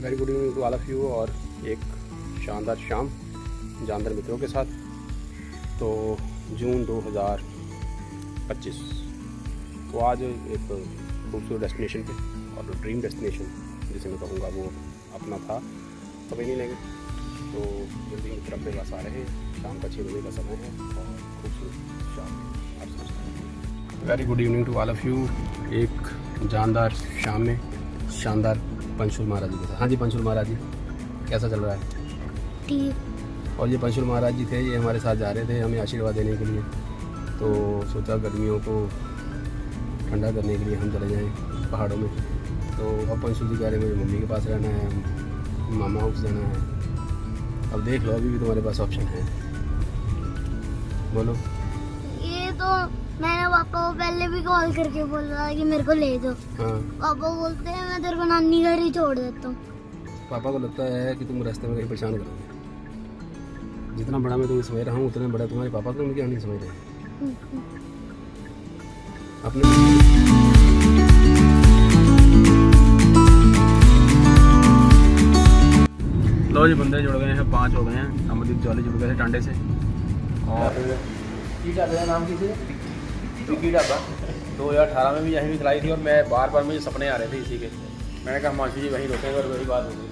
Very good evening to all of you. और एक शानदार शाम जानदार मित्रों के साथ। तो जून 2025 तो आज एक खूबसूरत डेस्टिनेशन पे और ड्रीम डेस्टिनेशन जिसे मैं कहूँगा वो अपना था समय नहीं लेंगे। तो जल्दी की तरफ बस आ रहे हैं। शाम का 6 बजे का समय है और खूबसूरत शाम आप समझते हैं। Very good evening to all of you. एक जानदार शाम में शानदार पंचुल महाराज जी के साथ। हाँ जी पंचुल महाराज जी, कैसा चल रहा है? ठीक। और ये पंचुल महाराज जी थे, ये हमारे साथ जा रहे थे हमें आशीर्वाद देने के लिए। तो सोचा गर्मियों को ठंडा करने के लिए हम चले जाएं पहाड़ों में। तो अब पंचुल जी कह रहे मुझे मम्मी के पास रहना है, मामा हाउस जाना है। अब देख लो, अभी भी तुम्हारे पास ऑप्शन है, बोलो। ये तो मैंने पापा को पहले भी कॉल करके बोल रहा है कि मेरे को ले दो। हाँ, पापा बोलते हैं मैं तेरे को नानी घर ही छोड़ देता हूँ। पापा को लगता है कि तुम रास्ते में कहीं परेशान करोगे। जितना बड़ा मैं तुम्हें समझ रहा हूँ उतना बड़ा तुम्हारे पापा को क्या नहीं समझ रहे अपने। लो जी, बंदे जुड़ गए हैं, 5 हो गए हैं। अमरदीप जॉली जुड़ गए थे टांडे से। और की ढाबे का नाम किसी की ढाबा 2018 में भी यहीं भी खिलाई थी और मैं बार बार मुझे सपने आ रहे थे इसी के। मैंने कहा मानसी जी वहीं रुकेंगे और वही बात हो गई।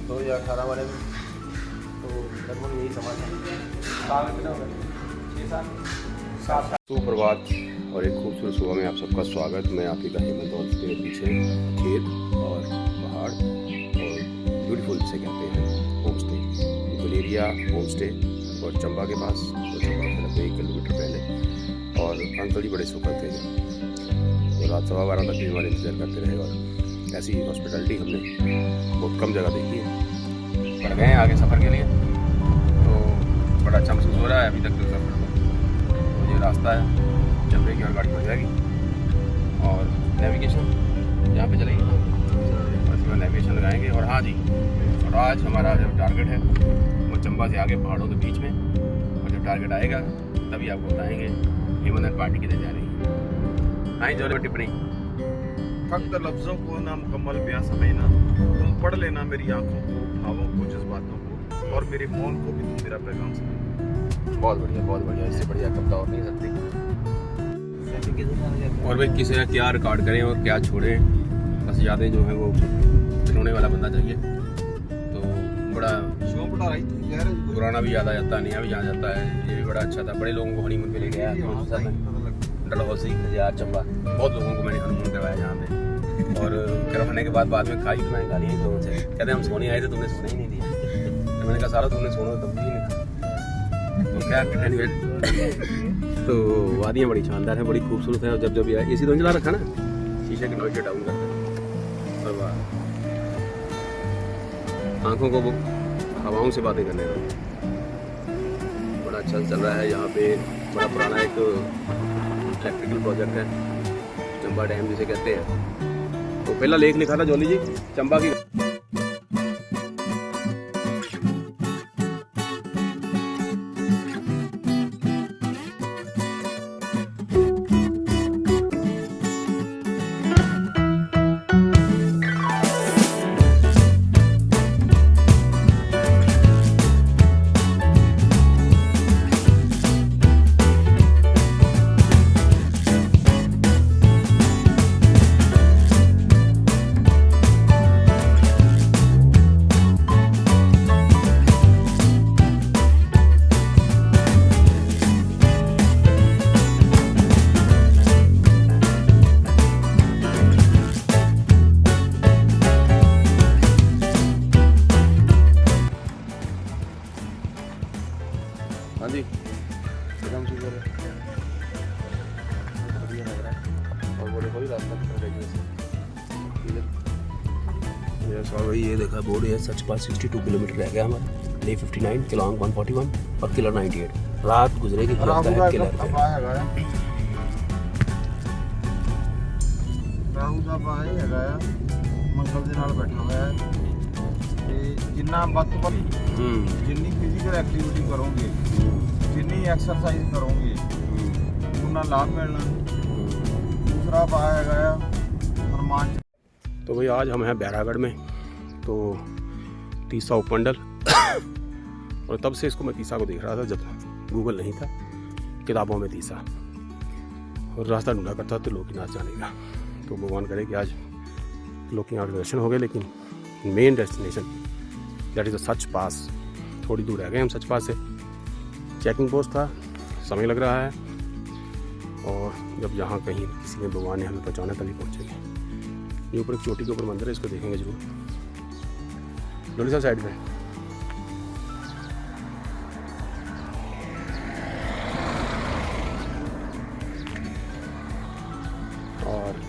2018 वाले में तो लगभग यही समझ है। साल कितना हो गया? 7 साल। सुप्रभात और एक खूबसूरत सुबह में आप सबका स्वागत। मैं आप ही का हेमंत और उसके पीछे खेत और पहाड़ और ब्यूटीफुल से कहते हैं home stay, Guleria home stay और चंबा के पास। तो चंबा से लगभग 1 किलोमीटर पहले। और अंकल जी बड़े सुखद थे, तो रात 12:15 तक भी हमारे इंतजार करते रहे। और ऐसी हॉस्पिटलिटी हमने बहुत कम जगह देखी है। बढ़ गए हैं आगे सफ़र के लिए, तो बड़ा अच्छा महसूस हो रहा है अभी तक तो सफ़र में। ये रास्ता है चंबे की और गाड़ी हो जाएगी और नेविगेशन यहाँ पे चलेगी, बस में नेविगेशन लगाएंगे। और हाँ जी, और आज हमारा जो टारगेट है वो चंबा से आगे पहाड़ों के बीच में। और जब टारगेट आएगा तभी आपको बताएंगे हेमंत पार्टी किधर जा रही है। हाँ जो टिप्पणी फक्त लफ्ज़ों को ना मुकम्मल बयां समझना, तुम पढ़ लेना मेरी आंखों को, भावों को, जज्बातों को और मेरे मौन को भी तुम मेरा पैगाम समझना। बहुत बढ़िया, बहुत बढ़िया। इससे बढ़िया कविता और नहीं सकती। और भाई किसी का क्या रिकॉर्ड करें और क्या छोड़ें, बस यादें जो है वो रोने वाला बंदा चाहिए। तो बड़ा पुराना भी याद आ जाता है, नया भी याद जाता है। ये भी बड़ा अच्छा था। बड़े लोगों को हनीमून पे ले गया डलहौसी, खजियार, चंबा। बहुत लोगों को मैंने हनीमून करवाया यहाँ पे। और करवाने के बाद में खाई तो मैंने गाली ही लोगों से। कहते हम सोने आए थे, तुमने सोने ही नहीं दिया। तो मैंने कहा सारा तुमने सोना तब भी नहीं था। तो क्या एनीवे, तो वादियाँ बड़ी शानदार हैं, बड़ी खूबसूरत हैं। और जब ये एसी तो चला रखा ना, शीशे के नॉइज़ डाउन करते हैं और आँखों को वो हवाओं से बातें करने दो। बड़ा अच्छा चल रहा है यहाँ पे। बड़ा पुराना एक इलेक्ट्रिकल प्रोजेक्ट है, चंबा डैम जिसे कहते हैं। तो पहला लेख लिखा था जॉली जी चंबा की। हाँ जी, एकदम शुक्र है, बढ़िया लग रहा है। और बोले कोई रास्ता और वही ये देखा बोर्ड है, सच पास 62 किलोमीटर रह गया हमारा। ले 59, किलोंग 141 और किलर 98। रात गुजरेगी किलर राहु का बाय हैगा मंगल ਦੇ ਨਾਲ ਬੈਠਾ ਹੋਇਆ ਹੈ। ਤੇ ਜਿੰਨਾ ਵੱਧ ਤੋਂ ਵੱਧ ਜਿੰਨੀ ਫਿਜ਼ੀਕਲ ਐਕਟੀਵਿਟੀ ਕਰੋਗੇ, ਜਿੰਨੀ ਐਕਸਰਸਾਈਜ਼ ਕਰੋਗੇ, ਉਹਨਾਂ ਲਾਭ ਮਿਲਣਾ। ਦੂਸਰਾ ਬਾय हैगा हनुमान तो भाई आज हम हैं बैरागढ़ में, तो तीसा उपमंडल और तब से इसको मैं तीसा को देख रहा था, जब गूगल नहीं था, किताबों में तीसा, और रास्ता ढूंढा करता तो लोकीनाथ जाने का। तो भगवान करे कि आज लोकीनाथ के दर्शन हो गए, लेकिन main destination that is the Sach pass, थोड़ी दूर रह गए हम सच पास से। चेकिंग पोस्ट था, समय लग रहा है, और जब यहाँ कहीं किसी ने भगवान ने हमें पहुँचाना तभी पहुँचेंगे। ये ऊपर एक चोटी के ऊपर मंदिर है, इसको देखेंगे जरूर, डोली साहब साइड में। और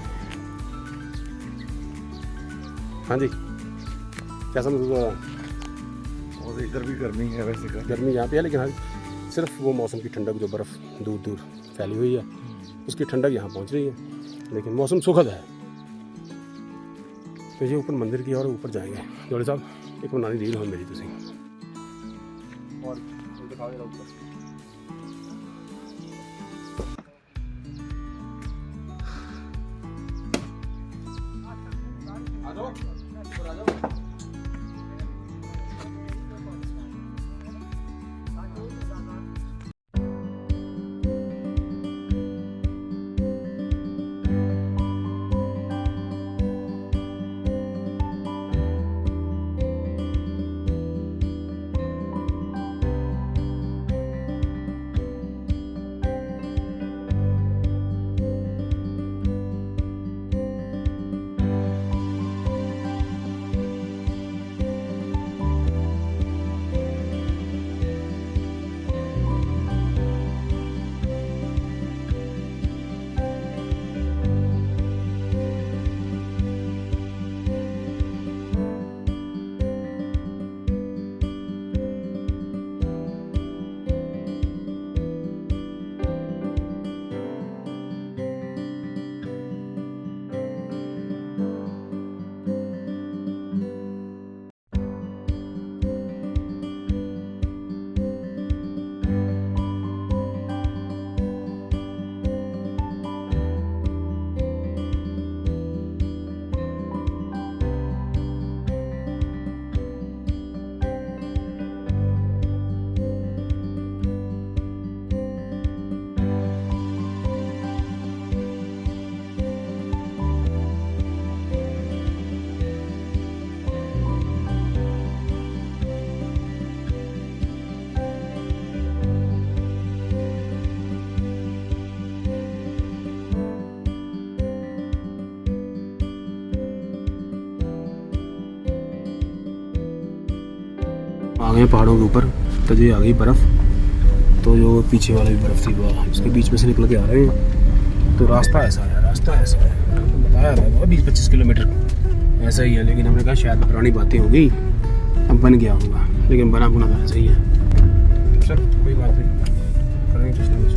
हाँ जी, कैसा महसूस हो रहा है? और इधर भी गर्मी है वैसे का। गर्मी यहाँ पे है, लेकिन हाँ सिर्फ वो मौसम की ठंडक, जो बर्फ़ दूर दूर फैली हुई है उसकी ठंडक यहाँ पहुँच रही है, लेकिन मौसम सुखद है। तो ये ऊपर मंदिर की और ऊपर जाएंगे। जोड़े साहब एक बनानी रील हो मेरी तुसी, और दिखाओ जरा ऊपर। आ गए पहाड़ों के ऊपर, तो जो आ गई बर्फ़, तो जो पीछे वाला भी बर्फ़ थी वह इसके बीच में से निकल के आ रहे हैं। तो रास्ता ऐसा है, बताया था 20-25 किलोमीटर ऐसा ही है, लेकिन हमने कहा शायद पुरानी बातें हो गई, अब बन गया होगा, लेकिन बना बुना तो ऐसा ही है। चल कोई बात नहीं, करेंगे कुछ ना कुछ।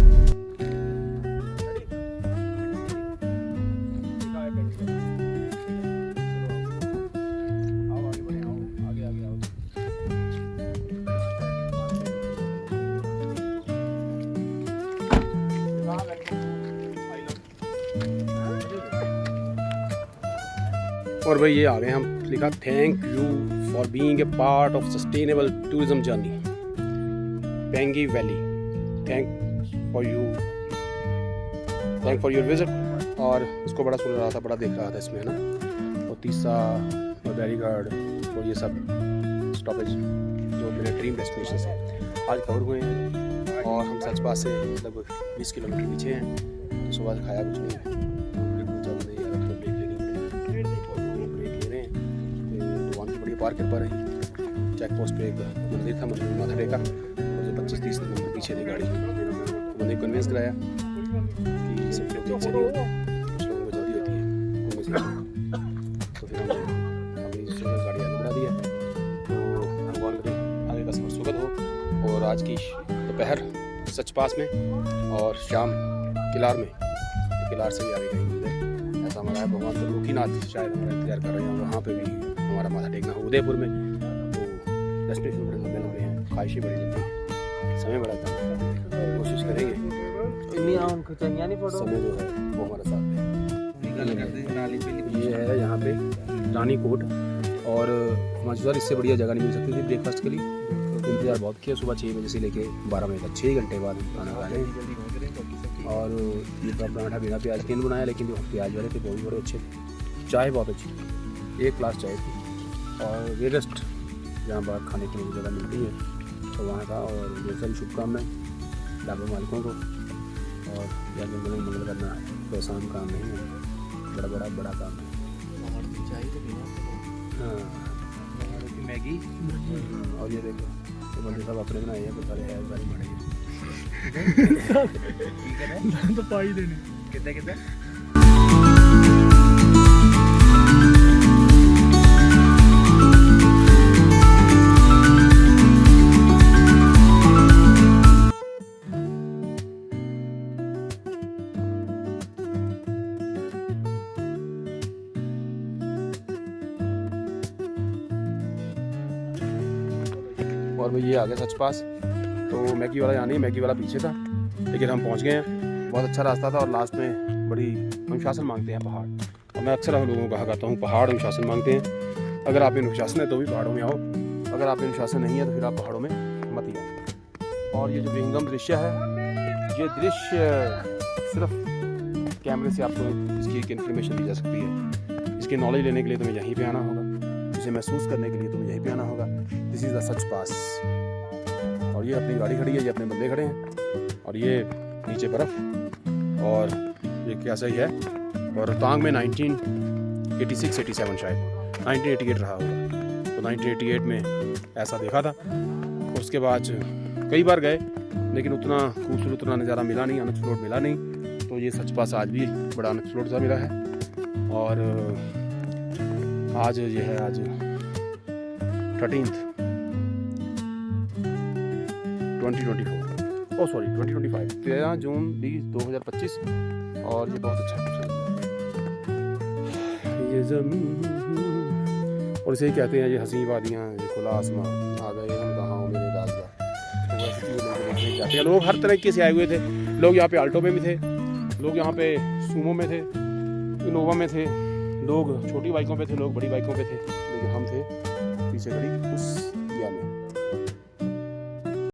और भाई ये आ गए हम, लिखा thank you for being a part of sustainable tourism journey Pangi valley, thank for your visit. और इसको बड़ा सुन रहा था, बड़ा देख रहा था इसमें ना, और तीसा और बैरागढ़ और ये सब स्टॉपेज जो मेरे ड्रीम डेस्टिनेशन है आज कवर हुए हैं। और हम सच पास से लगभग 20 किलोमीटर पीछे हैं, तो सुबह खाया कुछ नहीं है, पार कर पा रही। चेक पोस्ट पे एक मंदिर था, मंदिर माथा टेका, और जो 25-30 नंबर पीछे थी गाड़ी, तो मैंने कन्विंस कराया कि सब लोग ठीक से नहीं होते, कुछ लोगों को जल्दी होती है, तो फिर हमने अपनी गाड़ी आगे बढ़ा दिया। तो भगवान करे आगे का सफर सुखद हो। और आज की दोपहर सच पास में और शाम किलार में, तो किलार से भी आगे कहीं मिले ऐसा हमारा है। भगवान तो लोकीनाथ शायद हमारा इंतजार कर रहे हैं, वहाँ पे भी हमारा माथा टेकना हो उदयपुर में। तो डेस्टिनेशन बड़े लंबे लंबे हैं, ख्वाहिशें बड़ी लंबी हैं, समय बड़ा कम है, कोशिश करेंगे समय जो है वो हमारा साथ है। ये है यहाँ पे रानी कोट, और हिमाचल इससे बढ़िया जगह नहीं मिल सकती थी ब्रेकफास्ट के लिए। इंतजार बहुत किया, सुबह 6 बजे से लेके 12 बजे तक, 6 घंटे बाद खाना खा रहे हैं। और ये पराठा बिना प्याज के बनाया, लेकिन जो प्याज वाले थे वो भी बड़े अच्छे थे। चाय बहुत अच्छी, 1 क्लास चाय थी। और वेरेस्ट जहाँ बाहर खाने की जगह मिलती है तो वहाँ था। और बहुत सारी शुभकामनाएं ढाबा मालिकों को। और यह मंगल करना कोई आसान काम नहीं है, बड़ा काम है। हाँ, मैगी और ये देखो ये बंदे सब अपने बनाए हैं, सारे है सारी बड़े तो पाई देने कितने और भाई ये आ गया सच पास। तो मैगी वाला यहाँ नहीं, मैगी वाला पीछे था, लेकिन हम पहुँच गए हैं। बहुत अच्छा रास्ता था और लास्ट में बड़ी अनुशासन मांगते हैं पहाड़। और मैं अक्सर लोगों को कहा करता हूँ पहाड़ अनुशासन मांगते हैं। अगर आप अनुशासन है तो भी पहाड़ों में आओ, अगर आप अनुशासन नहीं है तो फिर आप पहाड़ों में मत ही आओ। और ये जो विहंगम दृश्य है, ये दृश्य सिर्फ कैमरे से आपको इसकी एक इन्फॉर्मेशन दी जा सकती है। इसकी नॉलेज लेने के लिए तुम्हें यहीं पे आना होगा, इसे महसूस करने के लिए तुम्हें यहीं पे आना होगा। दिस इज़ द सच पास। और ये अपनी गाड़ी खड़ी है, ये अपने बंदे खड़े हैं, और ये नीचे बर्फ़, और ये क्या सही है। और रोहतांग में 1986-87 शायद 1988 रहा होगा, तो 1988 में ऐसा देखा था। उसके बाद कई बार गए, लेकिन उतना खूबसूरत उतना नज़ारा मिला नहीं, अनएक्सप्लोर्ड मिला नहीं। तो ये सच पास आज भी बड़ा अनएक्सप्लोर्ड सा मिला है। और आज ये है, आज 13 2024 सॉरी 2025 13 जून 2025। और ये बहुत अच्छा ये ज़मीन, और इसे ही कहते हैं ये हसीं वादियाँ, ये खुला आसमां, आ गए हम कहाँ हो मेरे राज़दार। तो बस इसी लोग देखने जाते हैं। लोग हर तरीके से आए हुए थे। लोग यहाँ पे आल्टो में भी थे, लोग यहाँ पे सूमो में थे, इनोवा में थे, लोग छोटी बाइकों पे थे, लोग बड़ी बाइकों पे थे, लेकिन हम थे पीछे खड़ी उस दिया में।